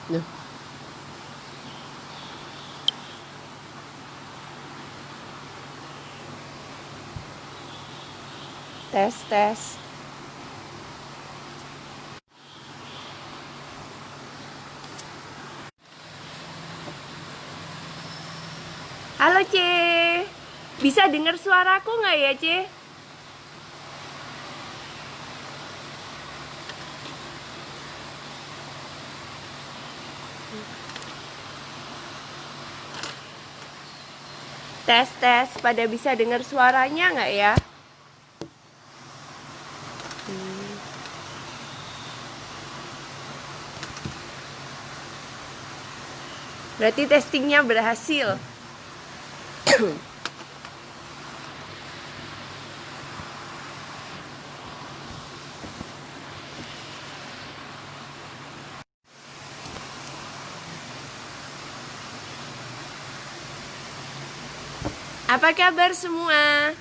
Duh. Tes tes. Halo C, bisa dengar suaraku nggak ya C? Tes tes, pada bisa dengar suaranya nggak ya? Berarti testingnya berhasil. Apa kabar semua?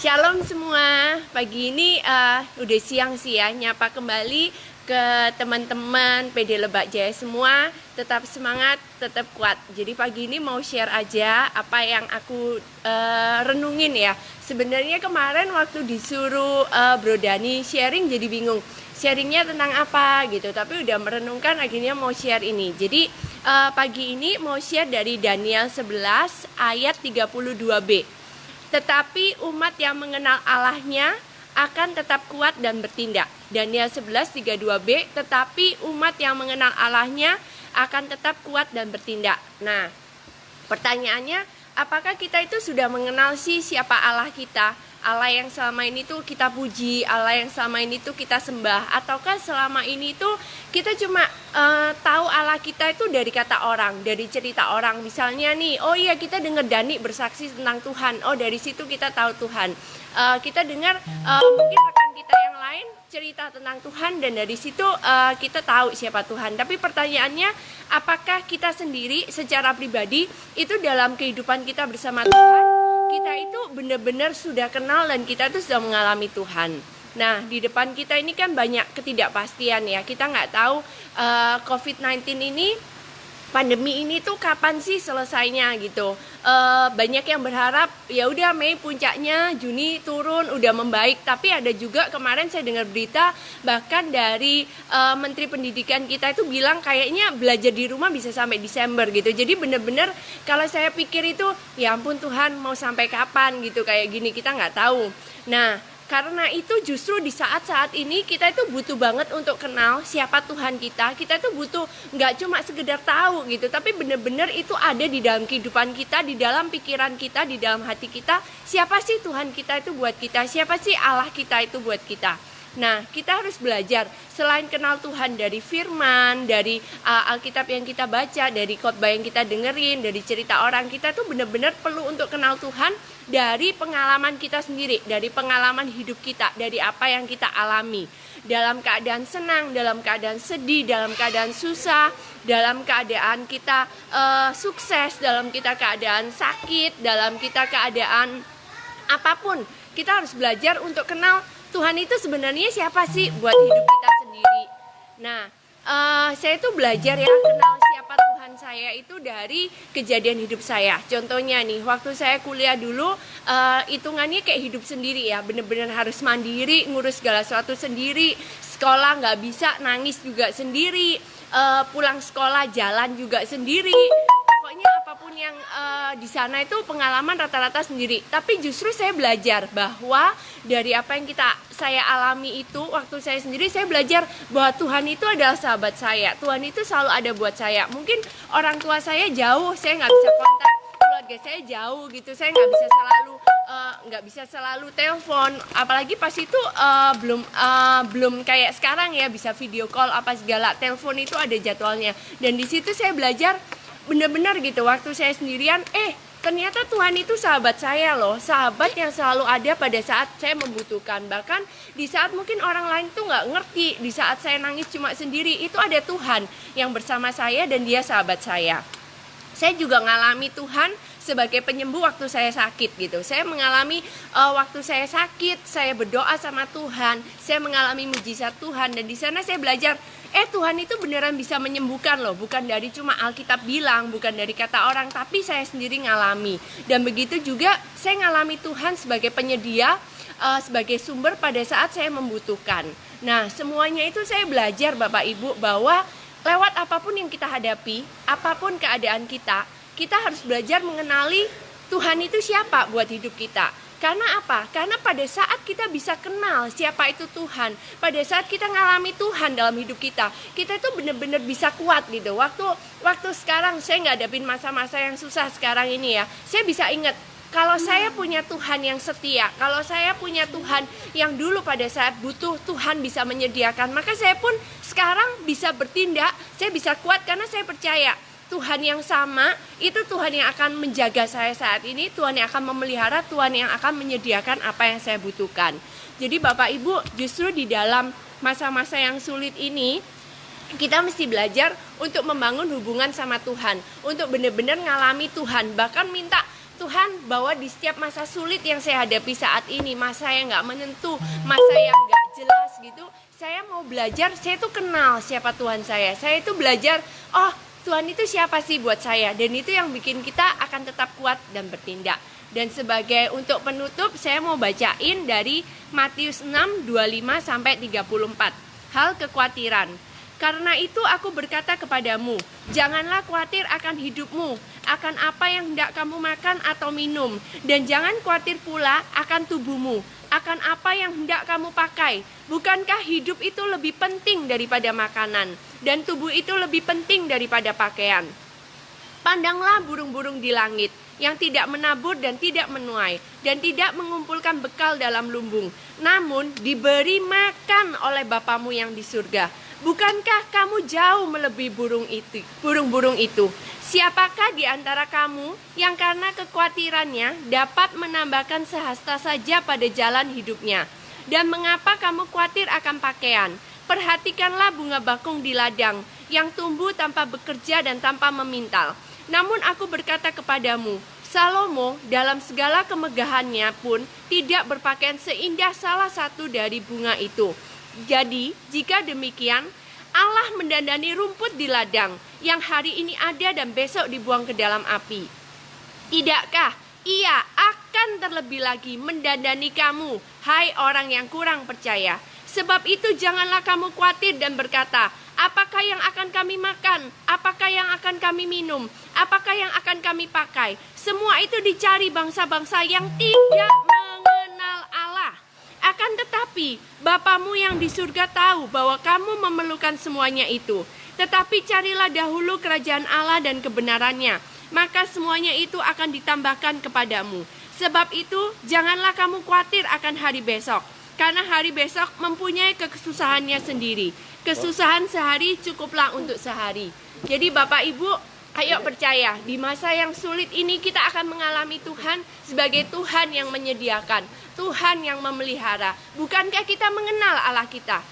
Shalom semua, pagi ini udah siang sih ya, nyapa kembali ke teman-teman PD Lebak Jaya semua. Tetap semangat, tetap kuat. Jadi pagi ini mau share aja apa yang aku renungin ya. Sebenarnya kemarin waktu disuruh Bro Dani sharing jadi bingung, sharingnya tentang apa gitu. Tapi udah merenungkan, akhirnya mau share ini. Jadi pagi ini mau share dari Daniel 11 ayat 32b. Tetapi umat yang mengenal Allahnya akan tetap kuat dan bertindak. Daniel 11:32b, tetapi umat yang mengenal Allahnya akan tetap kuat dan bertindak. Nah, pertanyaannya, apakah kita itu sudah mengenal sih siapa Allah kita? Allah yang selama ini tuh kita puji, Allah yang selama ini tuh kita sembah, ataukah selama ini tuh kita cuma tahu Allah kita itu dari kata orang, dari cerita orang. Misalnya nih, oh iya kita dengar Dani bersaksi tentang Tuhan, oh dari situ kita tahu Tuhan. Kita dengar mungkin rekan kita yang lain cerita tentang Tuhan dan dari situ kita tahu siapa Tuhan. Tapi pertanyaannya, apakah kita sendiri secara pribadi itu dalam kehidupan kita bersama Tuhan, kita itu benar-benar sudah kenal dan kita itu sudah mengalami Tuhan. Nah, di depan kita ini kan banyak ketidakpastian ya. Kita nggak tahu COVID-19 ini, pandemi ini tuh kapan sih selesainya gitu. Banyak yang berharap ya udah Mei puncaknya, Juni turun udah membaik. Tapi ada juga kemarin saya dengar berita bahkan dari Menteri Pendidikan kita itu bilang kayaknya belajar di rumah bisa sampai Desember gitu. Jadi benar-benar kalau saya pikir itu ya ampun Tuhan mau sampai kapan gitu kayak gini, kita nggak tahu. Nah, karena itu justru di saat-saat ini kita itu butuh banget untuk kenal siapa Tuhan kita. Kita itu butuh nggak cuma sekedar tahu gitu, tapi benar-benar itu ada di dalam kehidupan kita, di dalam pikiran kita, di dalam hati kita. Siapa sih Tuhan kita itu buat kita? Siapa sih Allah kita itu buat kita? Nah, kita harus belajar selain kenal Tuhan dari firman, dari Alkitab yang kita baca, dari khotbah yang kita dengerin, dari cerita orang, kita tuh benar-benar perlu untuk kenal Tuhan dari pengalaman kita sendiri, dari pengalaman hidup kita, dari apa yang kita alami. Dalam keadaan senang, dalam keadaan sedih, dalam keadaan susah, dalam keadaan kita sukses, dalam kita keadaan sakit, dalam kita keadaan apapun, kita harus belajar untuk kenal Tuhan itu sebenarnya siapa sih buat hidup kita sendiri. Nah, saya tuh belajar ya kenal siapa Tuhan saya itu dari kejadian hidup saya. Contohnya nih, waktu saya kuliah dulu, hitungannya kayak hidup sendiri ya, bener-bener harus mandiri, ngurus segala sesuatu sendiri, sekolah nggak bisa, nangis juga sendiri, pulang sekolah jalan juga sendiri. Pokoknya apapun yang di sana itu pengalaman rata-rata sendiri. Tapi justru saya belajar bahwa dari apa yang kita saya alami itu waktu saya sendiri, saya belajar bahwa Tuhan itu adalah sahabat saya. Tuhan itu selalu ada buat saya. Mungkin orang tua saya jauh, saya nggak bisa kontak, keluarga saya jauh gitu, saya nggak bisa selalu telepon. Apalagi pas itu belum kayak sekarang ya, bisa video call apa segala. Telepon itu ada jadwalnya. Dan di situ saya belajar benar-benar gitu. Waktu saya sendirian, ternyata Tuhan itu sahabat saya loh, sahabat yang selalu ada pada saat saya membutuhkan. Bahkan di saat mungkin orang lain tuh nggak ngerti, di saat saya nangis cuma sendiri, itu ada Tuhan yang bersama saya dan dia sahabat saya. Saya juga ngalami Tuhan sebagai penyembuh waktu saya sakit gitu. Saya mengalami waktu saya sakit, saya berdoa sama Tuhan, saya mengalami mujizat Tuhan, dan di sana saya belajar Tuhan itu beneran bisa menyembuhkan loh, bukan dari cuma Alkitab bilang, bukan dari kata orang, tapi saya sendiri ngalami. Dan begitu juga saya ngalami Tuhan sebagai penyedia, sebagai sumber pada saat saya membutuhkan. Nah, semuanya itu saya belajar Bapak Ibu bahwa lewat apapun yang kita hadapi, apapun keadaan kita harus belajar mengenali Tuhan itu siapa buat hidup kita. Karena apa? Karena pada saat kita bisa kenal siapa itu Tuhan, pada saat kita ngalami Tuhan dalam hidup kita itu benar-benar bisa kuat gitu. Waktu sekarang saya ngadepin masa-masa yang susah sekarang ini ya, saya bisa ingat kalau saya punya Tuhan yang setia, kalau saya punya Tuhan yang dulu pada saat butuh Tuhan bisa menyediakan, maka saya pun sekarang bisa bertindak, saya bisa kuat karena saya percaya Tuhan yang sama, itu Tuhan yang akan menjaga saya saat ini, Tuhan yang akan memelihara, Tuhan yang akan menyediakan apa yang saya butuhkan. Jadi Bapak Ibu, justru di dalam masa-masa yang sulit ini, kita mesti belajar untuk membangun hubungan sama Tuhan, untuk benar-benar ngalami Tuhan, bahkan minta Tuhan bahwa di setiap masa sulit yang saya hadapi saat ini, masa yang gak menentu, masa yang gak jelas gitu, saya mau belajar, saya tuh kenal siapa Tuhan saya itu belajar, Tuhan itu siapa sih buat saya, dan itu yang bikin kita akan tetap kuat dan bertindak. Dan sebagai untuk penutup, saya mau bacain dari Matius 6, 25 sampai 34. Hal kekhawatiran. Karena itu aku berkata kepadamu, janganlah khawatir akan hidupmu, akan apa yang hendak kamu makan atau minum, dan jangan khawatir pula akan tubuhmu, akan apa yang hendak kamu pakai. Bukankah hidup itu lebih penting daripada makanan, dan tubuh itu lebih penting daripada pakaian? Pandanglah burung-burung di langit, yang tidak menabur dan tidak menuai, dan tidak mengumpulkan bekal dalam lumbung, namun diberi makan oleh Bapamu yang di surga. Bukankah kamu jauh melebihi burung-burung itu? Siapakah di antara kamu yang karena kekhawatirannya dapat menambahkan sehasta saja pada jalan hidupnya? Dan mengapa kamu khawatir akan pakaian? Perhatikanlah bunga bakung di ladang, yang tumbuh tanpa bekerja dan tanpa memintal. Namun aku berkata kepadamu, Salomo dalam segala kemegahannya pun tidak berpakaian seindah salah satu dari bunga itu. Jadi, jika demikian, Allah mendandani rumput di ladang yang hari ini ada dan besok dibuang ke dalam api. Tidakkah Ia akan terlebih lagi mendandani kamu, hai orang yang kurang percaya? Sebab itu janganlah kamu khawatir dan berkata, apakah yang akan kami makan? Apakah yang akan kami minum? Apakah yang akan kami pakai? Semua itu dicari bangsa-bangsa yang tidak mengenal Allah. Akan tetapi, Bapamu yang di surga tahu bahwa kamu memerlukan semuanya itu. Tetapi carilah dahulu kerajaan Allah dan kebenarannya, maka semuanya itu akan ditambahkan kepadamu. Sebab itu, janganlah kamu khawatir akan hari besok, karena hari besok mempunyai kesusahannya sendiri. Kesusahan sehari cukuplah untuk sehari. Jadi Bapak Ibu, ayo percaya, di masa yang sulit ini kita akan mengalami Tuhan sebagai Tuhan yang menyediakan, Tuhan yang memelihara. Bukankah kita mengenal Allah kita?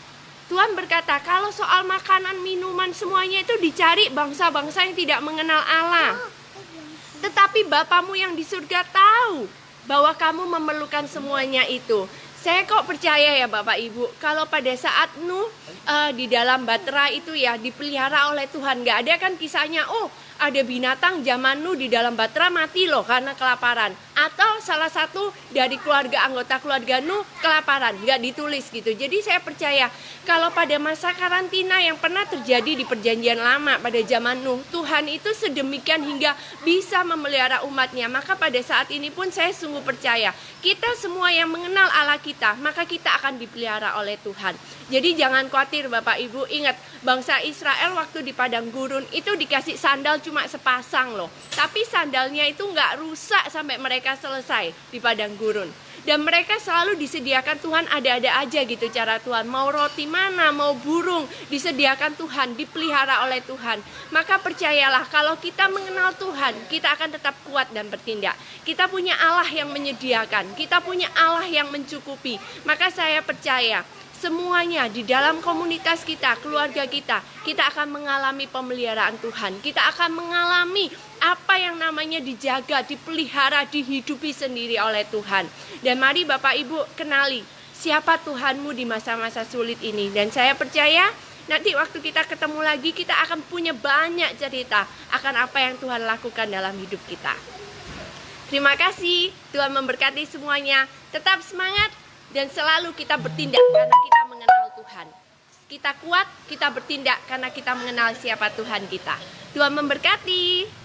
Tuhan berkata, kalau soal makanan, minuman, semuanya itu dicari bangsa-bangsa yang tidak mengenal Allah. Tetapi Bapamu yang di surga tahu bahwa kamu memerlukan semuanya itu. Saya kok percaya ya Bapak Ibu, kalau pada saat Nuh di dalam Batra itu ya dipelihara oleh Tuhan. Gak ada kan kisahnya, ada binatang zaman Nuh di dalam Batra mati loh karena kelaparan. Atau salah satu dari anggota keluarga Nuh kelaparan, gak ditulis gitu. Jadi saya percaya kalau pada masa karantina yang pernah terjadi di perjanjian lama pada zaman Nuh, Tuhan itu sedemikian hingga bisa memelihara umatnya. Maka pada saat ini pun saya sungguh percaya, kita semua yang mengenal Allah kita, kita, maka kita akan dipelihara oleh Tuhan. Jadi jangan khawatir Bapak Ibu, ingat bangsa Israel waktu di padang gurun itu dikasih sandal cuma sepasang loh. Tapi sandalnya itu nggak rusak sampai mereka selesai di padang gurun. Dan mereka selalu disediakan Tuhan, ada-ada aja gitu cara Tuhan. Mau roti mana, mau burung, disediakan Tuhan, dipelihara oleh Tuhan. Maka percayalah, kalau kita mengenal Tuhan, kita akan tetap kuat dan bertindak. Kita punya Allah yang menyediakan, kita punya Allah yang mencukupi. Maka saya percaya, semuanya di dalam komunitas kita, keluarga kita akan mengalami pemeliharaan Tuhan. Kita akan mengalami apa yang namanya dijaga, dipelihara, dihidupi sendiri oleh Tuhan. Dan mari Bapak Ibu kenali siapa Tuhanmu di masa-masa sulit ini. Dan saya percaya nanti waktu kita ketemu lagi, kita akan punya banyak cerita akan apa yang Tuhan lakukan dalam hidup kita. Terima kasih, Tuhan memberkati semuanya. Tetap semangat dan selalu kita bertindak karena kita mengenal Tuhan. Kita kuat, kita bertindak karena kita mengenal siapa Tuhan kita. Tuhan memberkati.